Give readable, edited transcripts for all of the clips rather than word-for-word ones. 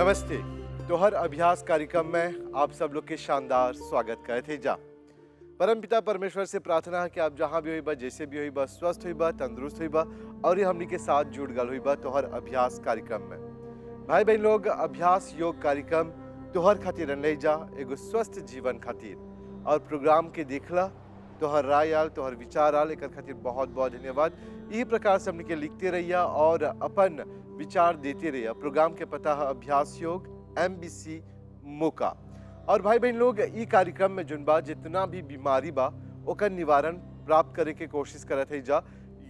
नमस्ते। तोहर अभ्यास कार्यक्रम में आप सब लोग के शानदार स्वागत करे थे जा। परम पिता परमेश्वर से प्रार्थना है कि आप जहाँ भी हुई बा, जैसे भी हुई बा, स्वस्थ हुई बा, तंदुरुस्त हुई बा और ये हमनी के साथ जुड़ गल हुई बा तोहर अभ्यास कार्यक्रम में। भाई बहन लोग, अभ्यास योग कार्यक्रम तोहर खातिर ले जा एगो स्वस्थ जीवन खातिर और प्रोग्राम के देखला, तोहर राय आल, तोहर विचार आल, एक खातिर बहुत बहुत धन्यवाद। यही प्रकार से हमने के लिखते रहिया और अपन विचार देते रहिया। प्रोग्राम के पता है अभ्यास योग MBC मोका। और भाई बहन लोग, ई कार्यक्रम में जुन बा जितना भी बीमारी बा ओकर निवारण प्राप्त करे के कोशिश करत है जा।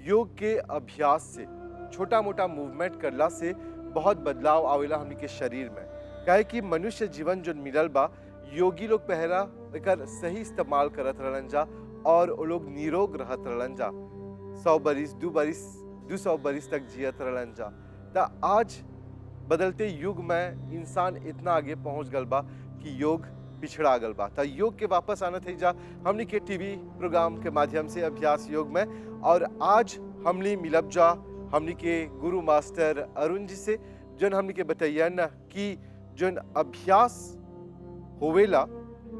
योग के अभ्यास से छोटा मोटा मूवमेंट करला से बहुत बदलाव आवेला हमनी के शरीर में। काहे कि मनुष्य जीवन जो मिलल बा, योगी लोग पहला एकर सही इस्तेमाल करत रहलन जा और वो लोग निरोग रहत रहलन जा। 100 बरिस 200 बरिस तक जियत रहलन जा। त आज बदलते युग में इंसान इतना आगे पहुंच गल बा कि योग पिछड़ा गल बा। त योग के वापस आना थे जा हमनी के टीवी प्रोग्राम के माध्यम से अभ्यास योग में। और आज हमनी मिलब जा हमनी के गुरु मास्टर अरुण जी से, जन हमनी के बताइयन कि जन अभ्यास होवेला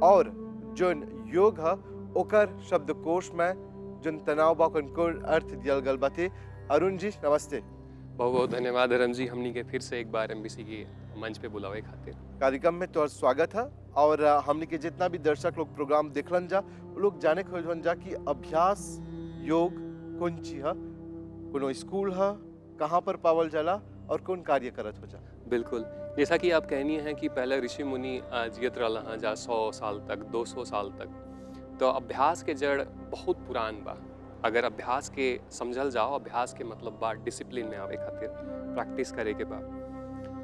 और जन योग है ओकर शब्दकोश में जन तनाव बा उनको अर्थ दियल गल बाते। अरुण जी नमस्ते। बहुत बहुत धन्यवाद धर्म जी, हमनी के फिर से एक बार MBC के मंच पे बुलावे खातिर। कार्यक्रम में तोहर स्वागत है। और हमनी के जितना भी दर्शक लोग प्रोग्राम देखलन जा वो लोग जाने खोजन जा कि अभ्यास योग कौन चीज है, कोनो स्कूल है, कहाँ पर पावल जाला और कौन कार्य करत हो जा। बिल्कुल, जैसा कि आप कहनी है कि पहले ऋषि मुनि जियत रहला हैं जा 100 साल तक, 200 साल तक। तो अभ्यास के जड़ बहुत पुरान बा। अगर अभ्यास के समझल जाओ, अभ्यास के मतलब बा डिसिप्लिन में आवे खातिर प्रैक्टिस करे के बा।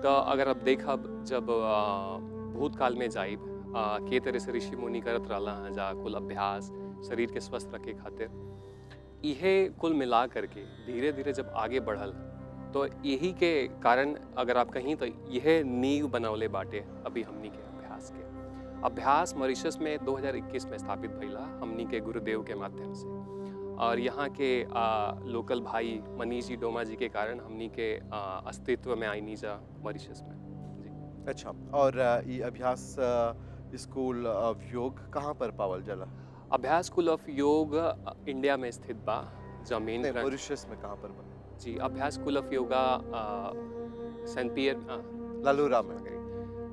तो अगर आप देखब जब भूतकाल में जाइब के तरह से ऋषि मुनि करत रहला हैं जा कुल अभ्यास शरीर के स्वस्थ रखे खातिर, इहे कुल मिला करके धीरे धीरे जब आगे बढ़ल तो यही के कारण अगर आप कहीं तो यह नींव बनौले बाटे अभी हमनी के अभ्यास के। अभ्यास मॉरिशस में 2021 में स्थापित भइला हमनी के गुरुदेव के माध्यम से। और यहाँ के लोकल भाई मनीष जी डोमा जी के कारण हमनी के अस्तित्व में आई नीजा मॉरिशस में जी। अच्छा, और ये अभ्यास स्कूल ऑफ योग कहाँ पर पावल जाला? अभ्यास स्कूल ऑफ योग इंडिया में स्थित बा। जमीन मॉरिशस में कहाँ पर बा? जी, अभ्यास स्कूल ऑफ योगा सेंट पियर लालूरा में।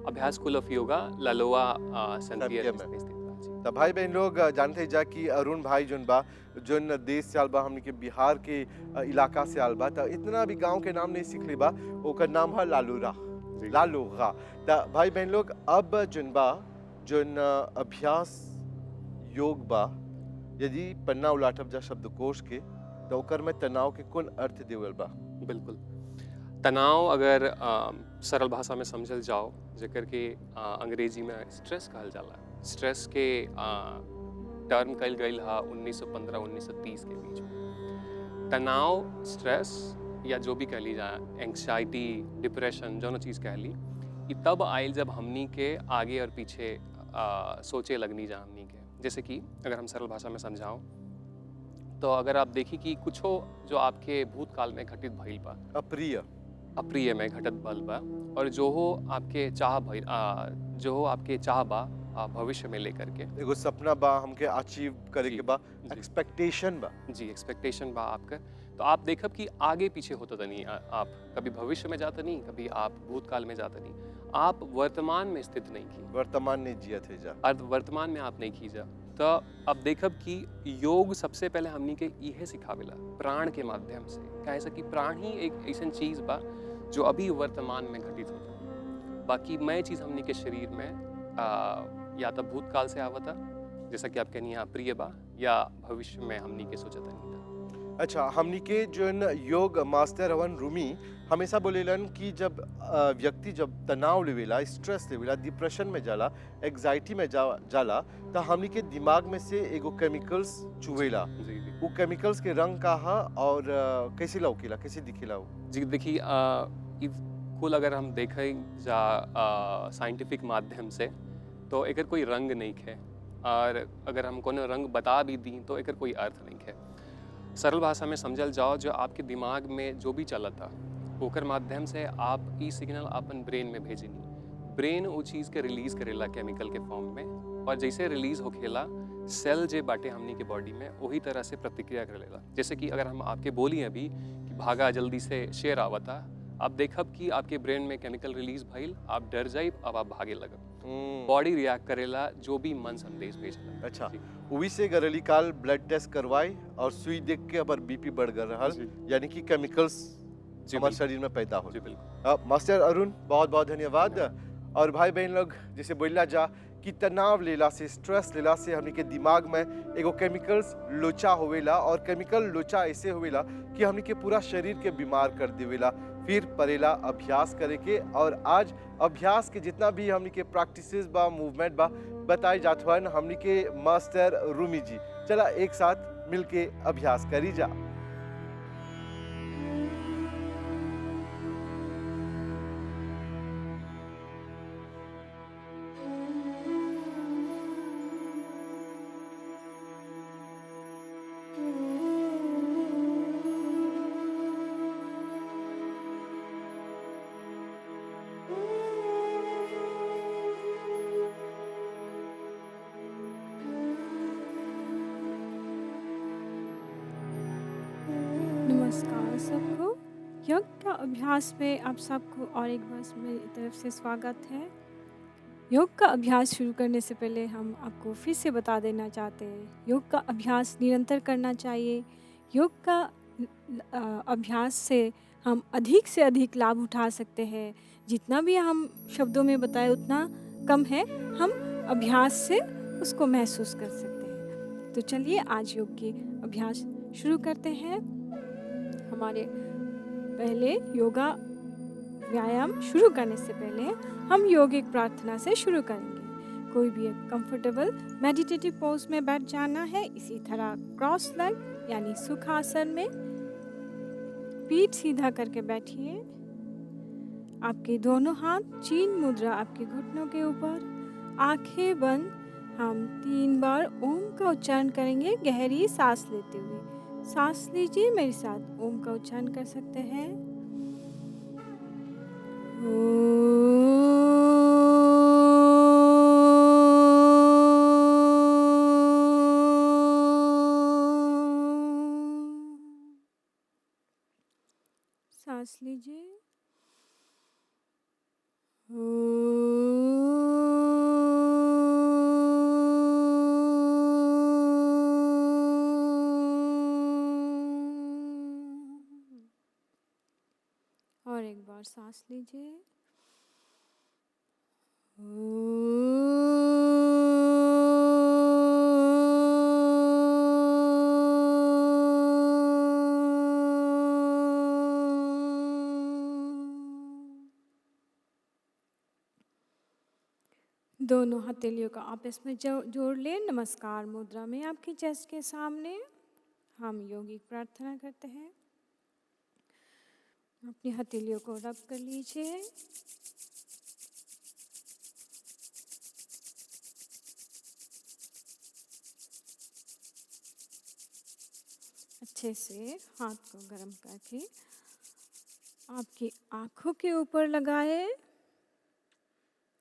अभ्यास स्कूल ऑफ योगा ललोआ सेंट पियर में स्थित बा। तो भाई बहन लोग जानते जा कि अरुण भाई जोन बा, जोन देश से आल बा, हमने के बिहार के इलाका से आल बा। तो इतना भी गांव के नाम नहीं सीखले बा, ओकर नाम है लालूरा, लालूगा। तो भाई बहन लोग, अब जोन बा जोन अभ्यास योग बा, यदि पन्ना उलाटब जा शब्दकोश के तो ओकर में तनाव के कौन अर्थ देवल बा? बिल्कुल, तनाव अगर सरल भाषा में समझल जाओ, जेकर के अंग्रेजी में स्ट्रेस कहल जाला। स्ट्रेस के टर्म कल गई हा 1915-1930 के बीच में। तनाव, स्ट्रेस या जो भी कह ली जाए, एंग्जाइटी, डिप्रेशन, जो चीज़ कह ली, ये तब आयल जब हमनी के आगे और पीछे सोचे लगनी जा हमनी के। जैसे कि अगर हम सरल भाषा में समझाओ तो अगर आप देखी कि कुछ हो जो आपके भूतकाल में घटित भइल बा, अप्रिय में घटित भइल बा, और जो हो आपके चाह बा भविष्य में लेकर के, एगो सपना बा हमके अचीव करे के बा, एक्सपेक्टेशन बा जी, एक्सपेक्टेशन बा आपका। तो आप देखब कि आगे पीछे होता था नहीं, आप कभी भविष्य में जाता नहीं, कभी आप भूतकाल में जाता नहीं, आप वर्तमान में स्थित नहीं की, वर्तमान ने जिया थे जा, वर्तमान में आप नहीं की जा। तो अब देखब कि योग सबसे पहले हमनी के इहे सिखावेला प्राण के माध्यम से। कैसे कि प्राण ही एक ऐसा चीज बा जो अभी वर्तमान में घटित होता, बाकी मैं चीज हमनी के शरीर में या तो भूतकाल से आवता, जैसा कि आप कहनी प्रिय बा, या भविष्य में हमनी के सोचता नहीं था। अच्छा, हमनी के जोन योग मास्टर हवन रूमी हमेशा बोलेलन कि जब व्यक्ति जब तनाव लेवेला, स्ट्रेस लेवेला, डिप्रेशन में जाला, एग्जाइटी में जाला, तो हमनी के दिमाग में से एगो केमिकल्स चुवेला। वो केमिकल्स के रंग का हा और कैसे लौकेला, कैसे दिखेला वो? जी देखिए, कुल अगर हम देखें जा साइंटिफिक माध्यम से तो एकर कोई रंग नहीं है, और अगर हम कोनो रंग बता भी दी तो एकर कोई अर्थ नहीं है। सरल भाषा में समझल जाओ, जो आपके दिमाग में जो भी चला था ओकर माध्यम से आप ई सिग्नल अपन ब्रेन में भेजनी। ब्रेन वो चीज़ के रिलीज करेला केमिकल के फॉर्म में, और जैसे रिलीज होखेला सेल जे बाटे हमनी के बॉडी में वही तरह से प्रतिक्रिया करेला। जैसे कि अगर हम आपके बोली अभी कि भागा जल्दी से शेर आवता, आप देखब कि आपके ब्रेन में केमिकल रिलीज भइल, आप डर जाइब, अब आप भागे लगब। बॉडी रिएक्ट करेला जो भी मन संदेश भेजला। अच्छा, जी। वही से गरली काल ब्लड टेस्ट करवाई और सुई देख के हमार बीपी बढ़ गए रहल, जी। यानी कि केमिकल्स जी, हमारे बिल्कुल। शरीर में पैदा हो। जी, बिल्कुल। मास्टर अरुण, बहुत बहुत धन्यवाद। और भाई बहन लोग, जैसे बोला जा कि तनाव लेला से, स्ट्रेस लेला से हमनी के दिमाग में एगो केमिकल्स लोचा होवेला, और केमिकल लोचा ऐसे होवेला कि हमनी के पूरा शरीर के बीमार कर देवेला। फिर परेला अभ्यास करे के, और आज अभ्यास के जितना भी हमनी के प्रैक्टिसेस बा, मूवमेंट बा, बताई जात हन हमनी के मास्टर रूमी जी। चला एक साथ मिलके अभ्यास करी जा। नमस्कार सबको। योग का अभ्यास में आप सबको और एक बार मेरी तरफ से स्वागत है। योग का अभ्यास शुरू करने से पहले हम आपको फिर से बता देना चाहते हैं, योग का अभ्यास निरंतर करना चाहिए। योग का अभ्यास से हम अधिक से अधिक लाभ उठा सकते हैं। जितना भी हम शब्दों में बताए उतना कम है, हम अभ्यास से उसको महसूस कर सकते हैं। तो चलिए आज योग की अभ्यास शुरू करते हैं। हमारे पहले योगा व्यायाम शुरू करने से पहले हम योगिक प्रार्थना से शुरू करेंगे। कोई भी एक कंफर्टेबल मेडिटेटिव पोज में बैठ जाना है। इसी तरह क्रॉस लेग यानी सुखासन में पीठ सीधा करके बैठिए। आपके दोनों हाथ चीन मुद्रा आपके घुटनों के ऊपर, आंखें बंद। हम 3 बार ओम का उच्चारण करेंगे गहरी सांस लेते हुए। सांस लीजिए, मेरे साथ ओम का उच्चारण कर सकते हैं। सांस लीजिए। और एक बार सांस लीजिए। दोनों हथेलियों का आपस में जोड़ ले। नमस्कार मुद्रा में आपकी चेस्ट के सामने हम योगिक प्रार्थना करते हैं। अपनी हथेलियों को रब कर लीजिए। अच्छे से हाथ को गर्म करके आपकी आंखों के ऊपर लगाए।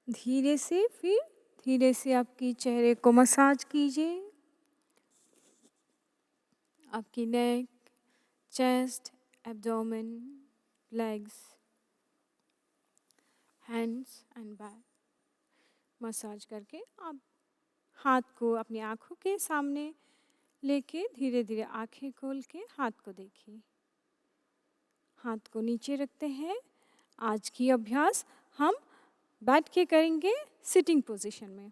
धीरे से फिर धीरे से आपकी चेहरे को मसाज कीजिए। आपकी neck, chest, abdomen, legs, hands and back massage करके आप हाथ को अपनी आंखों के सामने लेके धीरे धीरे आंखें खोल के हाथ को देखिए। हाथ को नीचे रखते हैं। आज की अभ्यास हम बैठ के करेंगे सिटिंग पोजीशन में।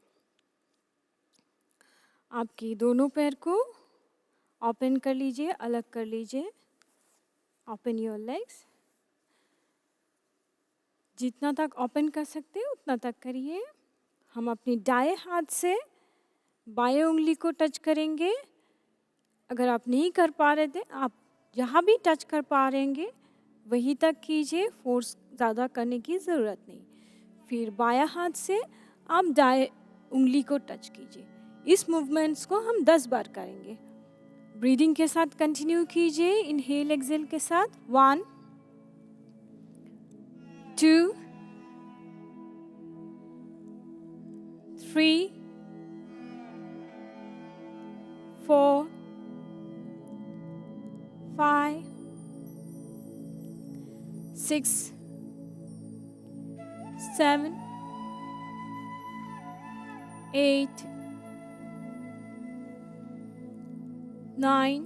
आपकी दोनों पैर को ओपन कर लीजिए, अलग कर लीजिए। Open your legs. जितना तक ओपन कर सकते हैं उतना तक करिए। हम अपनी दाएं हाथ से बाएं उंगली को टच करेंगे। अगर आप नहीं कर पा रहे थे, आप जहाँ भी टच कर पा रहेंगे वहीं तक कीजिए, फोर्स ज़्यादा करने की ज़रूरत नहीं। फिर बायां हाथ से आप दाएं उंगली को टच कीजिए। इस मूवमेंट्स को हम 10 बार करेंगे। ब्रीदिंग के साथ कंटिन्यू कीजिए, इनहेल एक्सेल के साथ। 1 2 3, 4, 5, 6, 7, 8, 9,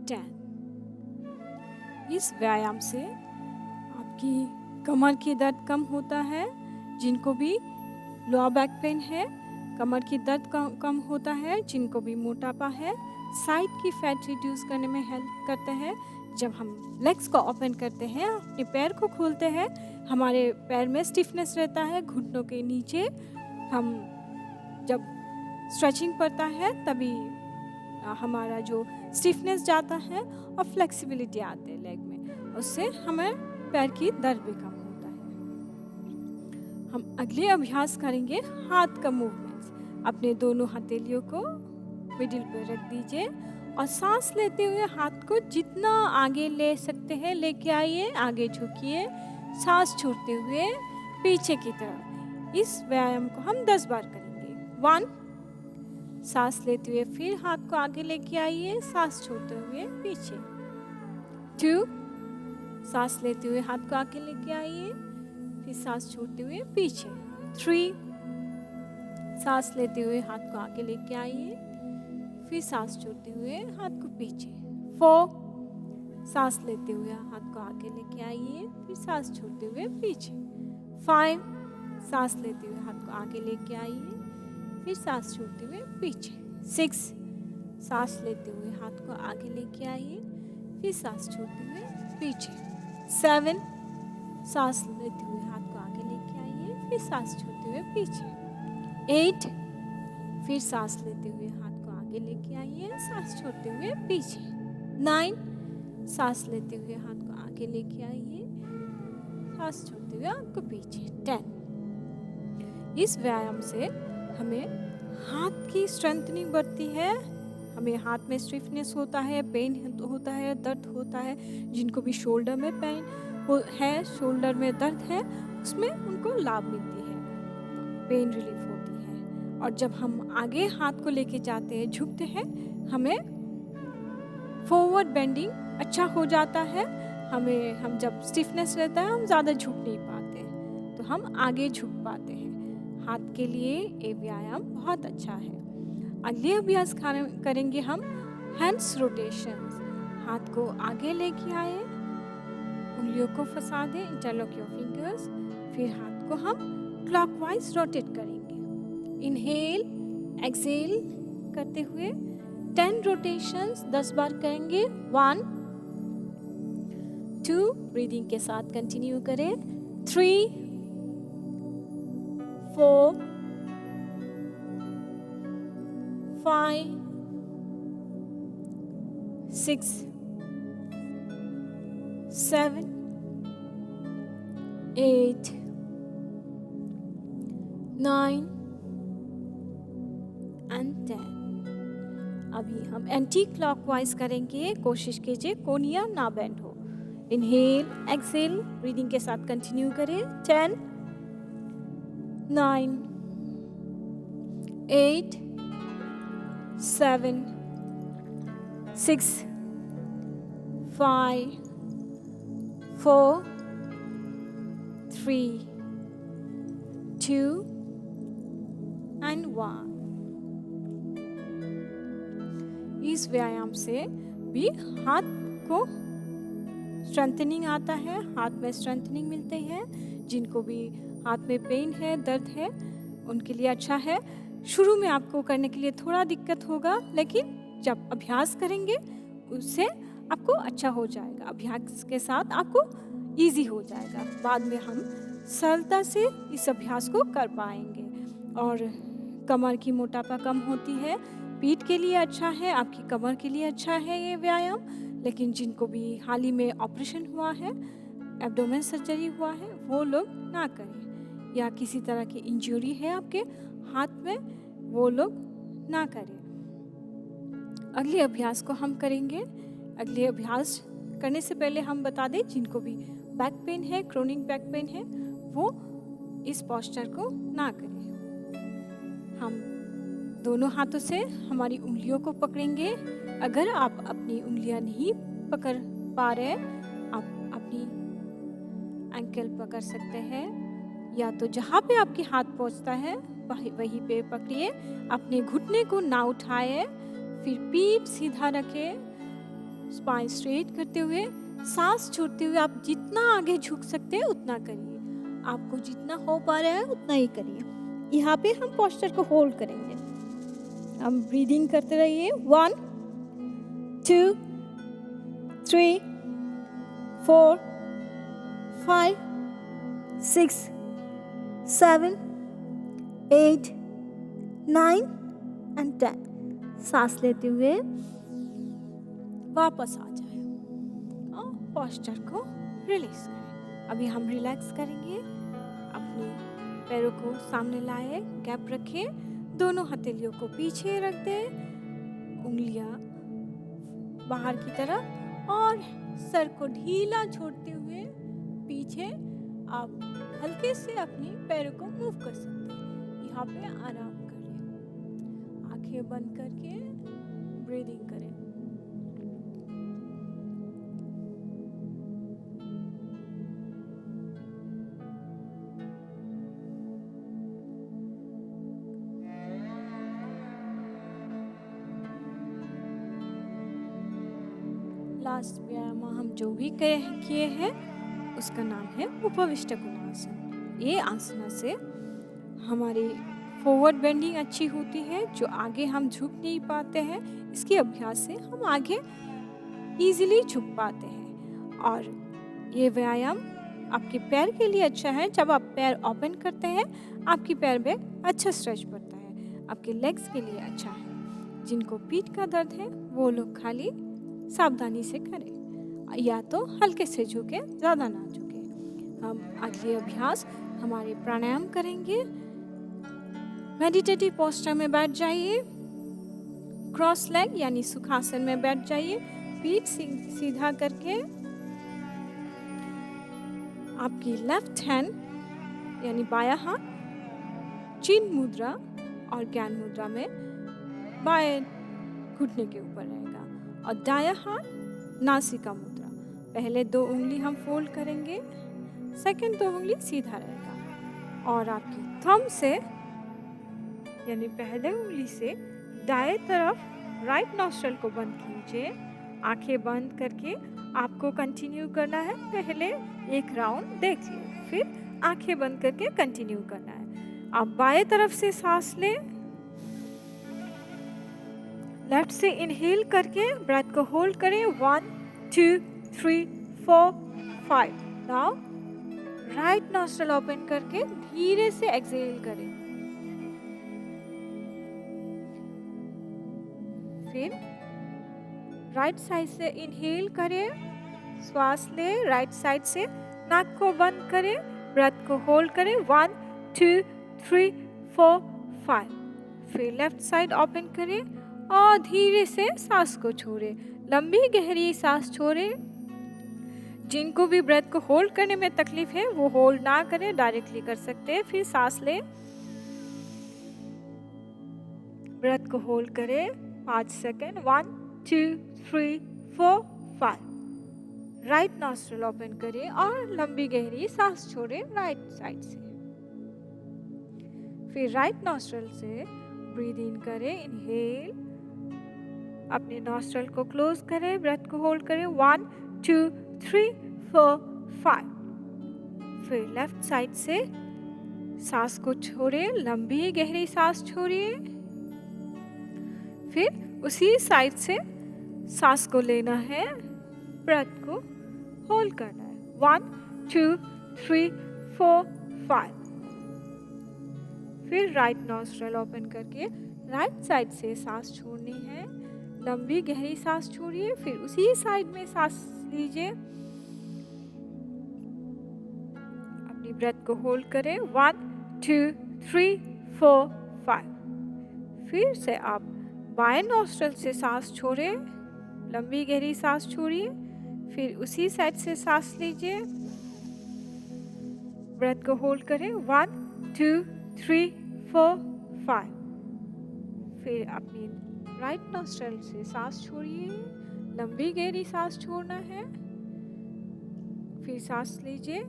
10। इस व्यायाम से आपकी कमर की दर्द कम होता है। जिनको भी लोअर बैक पेन है, कमर की दर्द कम होता है। जिनको भी मोटापा है, साइड की फैट रिड्यूस करने में हेल्प करता है। जब हम लेग्स को ओपन करते हैं, अपने पैर को खोलते हैं, हमारे पैर में स्टिफनेस रहता है घुटनों के नीचे। हम जब स्ट्रेचिंग पड़ता है तभी हमारा जो स्टिफनेस जाता है और फ्लेक्सिबिलिटी आती है लेग में। उससे हमें पैर की दर्द भी कम होता है। हम अगले अभ्यास करेंगे हाथ का मूवमेंट्स। अपने दोनों हथेलियों को मिडिल पे रख दीजिए और सांस लेते हुए हाथ को जितना आगे ले सकते हैं लेके आइए, आगे झुकिए, सांस छोड़ते हुए पीछे की तरफ। इस व्यायाम को हम 10 बार करेंगे। 1, सांस लेते हुए फिर हाथ को आगे लेके आइए, सांस छोड़ते हुए पीछे। 2, सांस लेते हुए हाथ को आगे लेके आइए, फिर सांस छोड़ते हुए पीछे। 3, सांस लेते हुए हाथ को आगे लेके आइए, फिर सांस छोड़ते हुए हाथ को पीछे। 4, सांस लेते हुए हाथ को आगे लेके आइए, फिर सांस छोड़ते हुए पीछे। 5, सांस लेते हुए हाथ को आगे लेके आइए, फिर सांस छोड़ते हुए पीछे। 6, सांस लेते हुए हाथ को आगे लेके आइए, फिर सांस छोड़ते हुए पीछे। 7, सांस लेते हुए हाथ को आगे लेके आइए, फिर सांस छोड़ते हुए पीछे। 8, फिर सांस लेते हुए हाथ को आगे लेके आइए, सांस छोड़ते हुए पीछे। 9, सांस लेते हुए हाथ को आगे लेके आइए, सांस छोड़ते हुए आपको पीछे। 10। इस व्यायाम से हमें हाथ की स्ट्रेंथनिंग बढ़ती है। हमें हाथ में स्टिफनेस होता है, पेन होता है, दर्द होता है। जिनको भी शोल्डर में पेन है, शोल्डर में दर्द है, उसमें उनको लाभ मिलती है, पेन रिलीफ होती है। और जब हम आगे हाथ को लेके जाते हैं, झुकते हैं, हमें फॉरवर्ड बेंडिंग अच्छा हो जाता है। हम जब स्टिफनेस रहता है, हम ज़्यादा झुक नहीं पाते, तो हम आगे झुक पाते हैं। हाथ के लिए ये व्यायाम बहुत अच्छा है। अगले अभ्यास करेंगे हम हैंड्स रोटेशंस। हाथ को आगे लेके आए, उंगलियों को फंसा दें, इंटरलॉक योर फिंगर्स। फिर हाथ को हम क्लॉकवाइज रोटेट करेंगे। इनहेल, एक्सहेल करते हुए 10 रोटेशंस 10 बार करेंगे। 1, 2, ब्रीदिंग के साथ कंटिन्यू करें। 3, 4, 5, 6, 7, 8, 9 and 10। अभी हम एंटी क्लॉकवाइज करेंगे। कोशिश कीजिए कोनिया ना बेंड हो। इनहेल, एक्सहेल, ब्रीदिंग के साथ कंटिन्यू करें। 10, 9, 8, 7, 6, 5, 4, 3, 2 and 1। इस व्यायाम से भी हाथ को स्ट्रेंथनिंग आता है, हाथ में स्ट्रेंथनिंग मिलती है। जिनको भी हाथ में पेन है, दर्द है, उनके लिए अच्छा है। शुरू में आपको करने के लिए थोड़ा दिक्कत होगा, लेकिन जब अभ्यास करेंगे उससे आपको अच्छा हो जाएगा। अभ्यास के साथ आपको इजी हो जाएगा। बाद में हम सरलता से इस अभ्यास को कर पाएंगे। और कमर की मोटापा कम होती है, पीठ के लिए अच्छा है, आपकी कमर के लिए अच्छा है ये व्यायाम। लेकिन जिनको भी हाल ही में ऑपरेशन हुआ है, एब्डोमेन सर्जरी हुआ है, वो लोग ना करें। या किसी तरह की इंजरी है आपके हाथ में, वो लोग ना करें। अगले अभ्यास को हम करेंगे। अगले अभ्यास करने से पहले हम बता दें, जिनको भी बैक पेन है, क्रोनिक बैक पेन है, वो इस पोस्चर को ना करें। हम दोनों हाथों से हमारी उंगलियों को पकड़ेंगे। अगर आप अपनी उंगलियां नहीं पकड़ पा रहे, आप अपनी एंकल पकड़ सकते हैं, या तो जहाँ पे आपके हाथ पहुँचता है वहीं पे पकड़िए। अपने घुटने को ना उठाए, फिर पीठ सीधा रखें, स्पाइन स्ट्रेट करते हुए, सांस छोड़ते हुए आप जितना आगे झुक सकते हैं उतना करिए। आपको जितना हो पा रहा है उतना ही करिए। यहाँ पे हम पोस्चर को होल्ड करेंगे। हम ब्रीदिंग करते रहिए। 1 2 3 4 5 6 7 8 9 एंड 10। सांस लेते हुए वापस आ जाए और पोस्चर को रिलीज करें। अभी हम रिलैक्स करेंगे। अपने पैरों को सामने लाए, गैप रखें, दोनों हथेलियों को पीछे रख दें, उंगलियां बाहर की तरफ, और सर को ढीला छोड़ते हुए पीछे आप हल्के से अपनी पैरों को मूव कर सकते हैं। यहाँ पे आराम करें, आंखें बंद करके ब्रीदिंग करें। लास्ट व्यायाम हम जो भी किए हैं उसका नाम है उपविष्ट कोणासन। ये आसना से हमारी फॉरवर्ड बेंडिंग अच्छी होती है, जो आगे हम झुक नहीं पाते हैं। इसके अभ्यास से हम आगे इजीली झुक पाते हैं। और ये व्यायाम आपके पैर के लिए अच्छा है। जब आप पैर ओपन करते हैं आपकी पैर में अच्छा स्ट्रेच पड़ता है। आपके लेग्स के लिए अच्छा है। जिनको पीठ का दर्द है वो लोग खाली सावधानी से करें, या तो हल्के से झुके, ज़्यादा ना झुके। हम अगले अभ्यास हमारे प्राणायाम करेंगे। मेडिटेटिव पोस्चर में बैठ जाइए, क्रॉस लेग यानी सुखासन में बैठ जाइए, पीठ सीधा करके आपकी लेफ्ट हैंड यानी बायां हाथ चिन्ह मुद्रा और ज्ञान मुद्रा में बाएं घुटने के ऊपर रहेगा, और दायां हाथ नासिका मुद्रा। पहले 2 उंगली हम फोल्ड करेंगे, सेकंड 2 उंगली सीधा रहेगा, और आपकी थंब से यानी पहले उंगली से दाएं तरफ राइट नॉस्ट्रल को बंद कीजिए। आंखें बंद करके आपको कंटिन्यू करना है। पहले एक राउंड देखिए, फिर आंखें बंद करके कंटिन्यू करना है। आप बाएं तरफ से सांस लें, लेफ्ट से इनहेल करके ब्रेथ को होल्ड करें। 1 2 3 4 5। नाउ राइट नॉस्ट्रल ओपन करके धीरे से एक्सहेल करें। फिर राइट साइड से इनहेल करें, श्वास ले, राइट साइड से नाक को बंद करें, ब्रेथ को होल्ड करें। 1 2 3 4 5। फिर लेफ्ट साइड ओपन करें और धीरे से सांस को छोड़े, लंबी गहरी सांस छोड़े। जिनको भी ब्रेथ को होल्ड करने में तकलीफ है वो होल्ड ना करें, डायरेक्टली कर सकते हैं। फिर सांस लें, ब्रेथ को होल्ड करें 5 सेकेंड। 1 2 3 4 5। राइट नॉस्ट्रल ओपन करें और लंबी गहरी सांस छोड़े राइट साइड से। फिर राइट नॉस्ट्रल से ब्रीद इन करें, इनहेल, अपने नॉस्ट्रल को क्लोज करें, ब्रेथ को होल्ड करें। 1 2 3 4 5। फिर लेफ्ट साइड से सांस को छोड़िए, लंबी गहरी सांस छोड़िए। फिर उसी साइड से सांस को लेना है, ब्रेथ को होल्ड करना है। 1 2 3 4 5। फिर राइट नॉस्ट्रल ओपन करके राइट साइड से सांस छोड़नी है, लंबी गहरी सांस छोड़िए। फिर उसी साइड में सांस लीजिए, अपनी ब्रेथ को होल्ड करें। 1 2 3 4 5। फिर से आप बाएं नॉस्ट्रल से सांस छोड़ें, लंबी गहरी सांस छोड़िए। फिर उसी साइड से सांस लीजिए, ब्रेथ को होल्ड करें 1 2 3 4 5। फिर अपनी राइट नॉस्ट्रल से सांस छोड़िए, लंबी गहरी सांस छोड़ना है। फिर सांस लीजिए,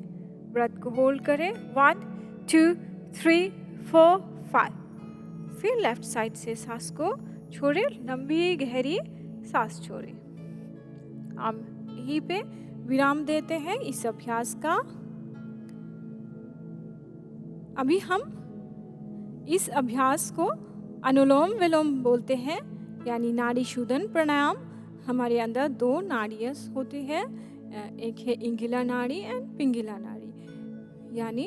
ब्रेथ को होल्ड करें 1 2 3 4 5। फिर लेफ्ट साइड से सांस को छोड़े, लंबी गहरी सांस छोड़े। हम यहीं पे विराम देते हैं इस अभ्यास का। अभी हम इस अभ्यास को अनुलोम विलोम बोलते हैं, यानी नाड़ी शोधन प्राणायाम। हमारे अंदर दो नाड़ियाँ होती हैं, एक है इंगिला नाड़ी एंड पिंगला नाड़ी। यानी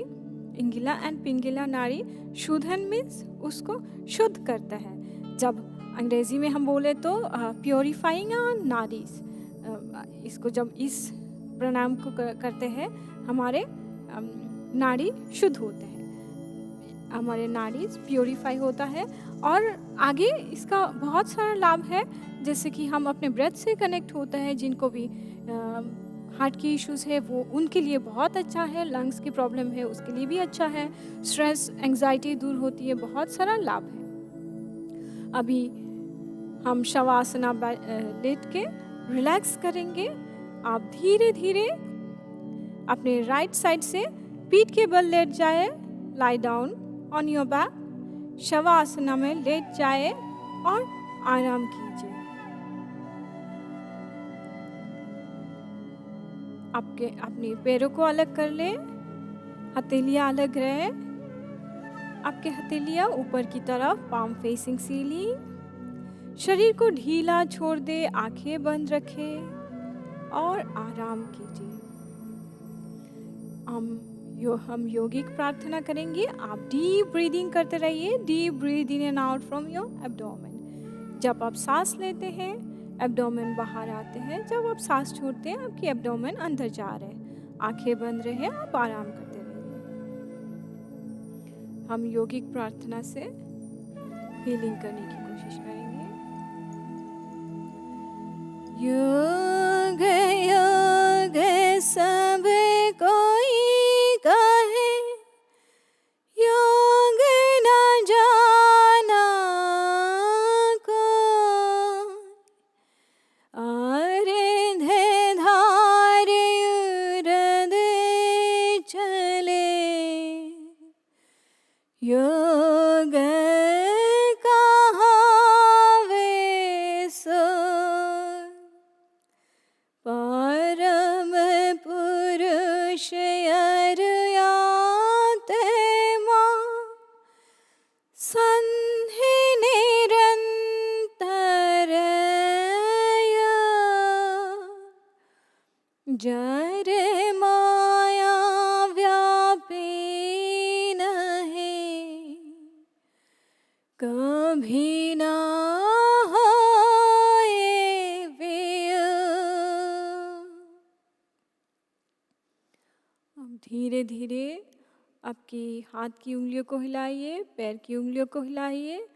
इंगिला एंड पिंगला नाड़ी शोधन मीन्स उसको शुद्ध करता है। जब अंग्रेजी में हम बोले तो प्योरीफाइंग नाड़ीज, इसको जब इस प्राणायाम को करते हैं हमारे नाड़ी शुद्ध होते हैं, हमारे नाड़ी प्योरीफाई होता है। और आगे इसका बहुत सारा लाभ है, जैसे कि हम अपने ब्रेथ से कनेक्ट होते हैं। जिनको भी हार्ट की इश्यूज़ है वो उनके लिए बहुत अच्छा है, लंग्स की प्रॉब्लम है उसके लिए भी अच्छा है, स्ट्रेस एंग्जाइटी दूर होती है, बहुत सारा लाभ है। अभी हम शवासना लेट के रिलैक्स करेंगे। आप धीरे धीरे अपने राइट साइड से पीठ के बल लेट जाए, lie down on your back. Shavasana में लेट जाए और आराम कीजिए। आपके अपने पैरों को अलग कर ले, हथेलियाँ अलग रहे। आपके हथेलियाँ ऊपर की तरफ, पाम फेसिंग सीलिंग। शरीर को ढीला छोड़ दे, आंखें बंद रखे और आराम कीजिए। हम यौगिक प्रार्थना करेंगे। आप डीप ब्रीदिंग करते रहिए, deep breathe in and out from your abdomen. जब आप सांस लेते हैं एब्डोमेन बाहर आते हैं, जब आप सांस छोड़ते हैं आपकी एब्डोमेन अंदर जा रहे हैं। आंखें बंद रहे, आप आराम करते रहिए। हम यौगिक प्रार्थना से हीलिंग करने की कोशिश करेंगे। योग योग सब कोई कहे, योग न जाना को। आरे धार उरद चले, योग कहावे सो। परम पुरुष अर्याते मां, संधि निरंतर जर माया व्यापी नहीं, कभी ना होए व्यय। अब धीरे धीरे आपकी हाथ की उंगलियों को हिलाइए, पैर की उंगलियों को हिलाइए।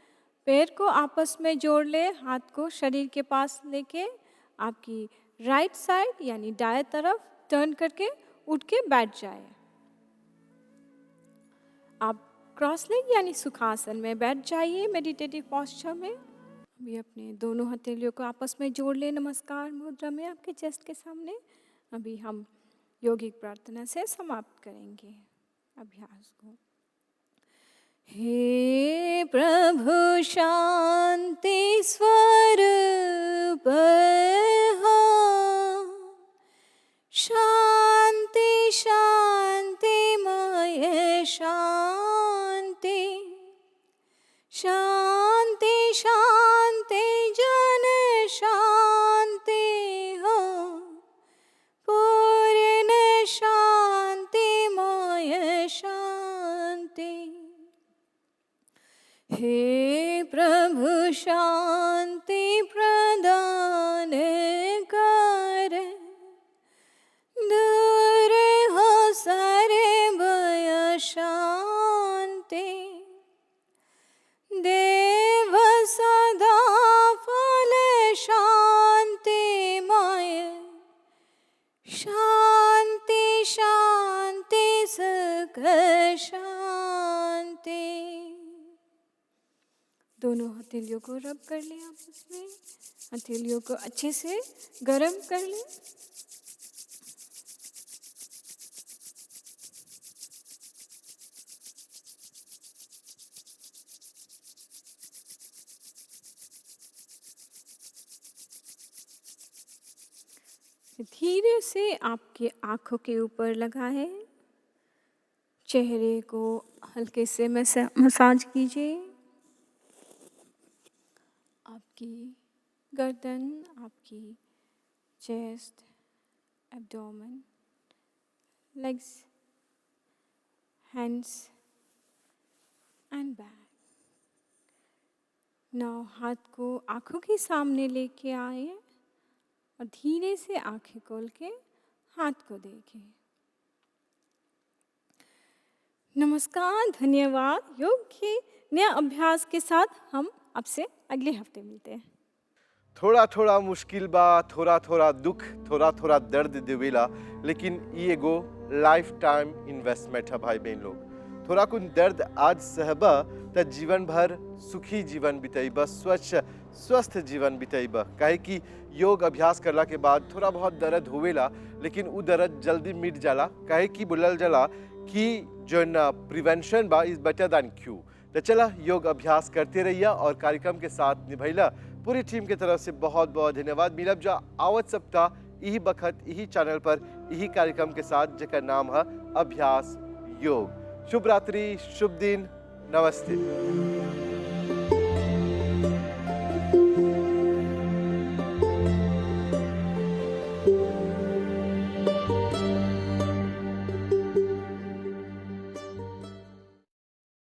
पैर को आपस में जोड़ ले, हाथ को शरीर के पास लेके आपकी राइट साइड यानी दाएं तरफ टर्न करके उठ के बैठ जाए। आप क्रॉस लेग यानी सुखासन में बैठ जाइए मेडिटेटिव पोस्चर में। अभी अपने दोनों हथेलियों को आपस में जोड़ ले, नमस्कार मुद्रा में आपके चेस्ट के सामने। अभी हम यौगिक प्रार्थना से समाप्त करेंगे अभ्यास को। हे प्रभु शांति स्वरूप हो, शांति शांति मय शांति, शांति शांति जन शांति हो, पूर्ण शांति मय शांति। हे प्रभु शांति प्रदान कर, दूर हो सारे भय शांति। देव सदा फल शांति मय, शांति शांति सकल दोनों हथेलियों को रब कर लें आपस में। हथेलियों को अच्छे से गर्म कर लें। धीरे से आपके आँखों के ऊपर लगाएं। चेहरे को हल्के से मसाज कीजिए। आपकी गर्दन, आपकी chest, abdomen, legs, hands and back. Now हाथ को आँखों के सामने लेके आए और धीरे से आंखें खोल के हाथ को देखें। नमस्कार, धन्यवाद। योग के नए अभ्यास के साथ हम आपसे अगले हफ्ते मिलते हैं। थोड़ा थोड़ा मुश्किल बा, थोड़ा थोड़ा दुख, थोड़ा थोड़ा दर्द देवेला, लेकिन ये एगो लाइफ टाइम इन्वेस्टमेंट है भाई बहन लोग। थोड़ा कुछ दर्द आज सहबा त जीवन भर सुखी जीवन बिताइबा, स्वस्थ जीवन बिताइबा। काहे कि योग अभ्यास करला के बाद थोड़ा बहुत दर्द होवेला, लेकिन वो दर्द जल्दी मिट जाला। काहे कि बोलल जाला कि जो प्रिवेंशन बा इज बेटर दैन क्यू। तो चला योग अभ्यास करते रहिए और कार्यक्रम के साथ निभैला पूरी टीम की तरफ से बहुत बहुत धन्यवाद। मिलब जा आवत सप्ताह यही बखत यही चैनल पर यही कार्यक्रम के साथ, जेकर नाम है अभ्यास योग। शुभ रात्रि, शुभ दिन, नमस्ते।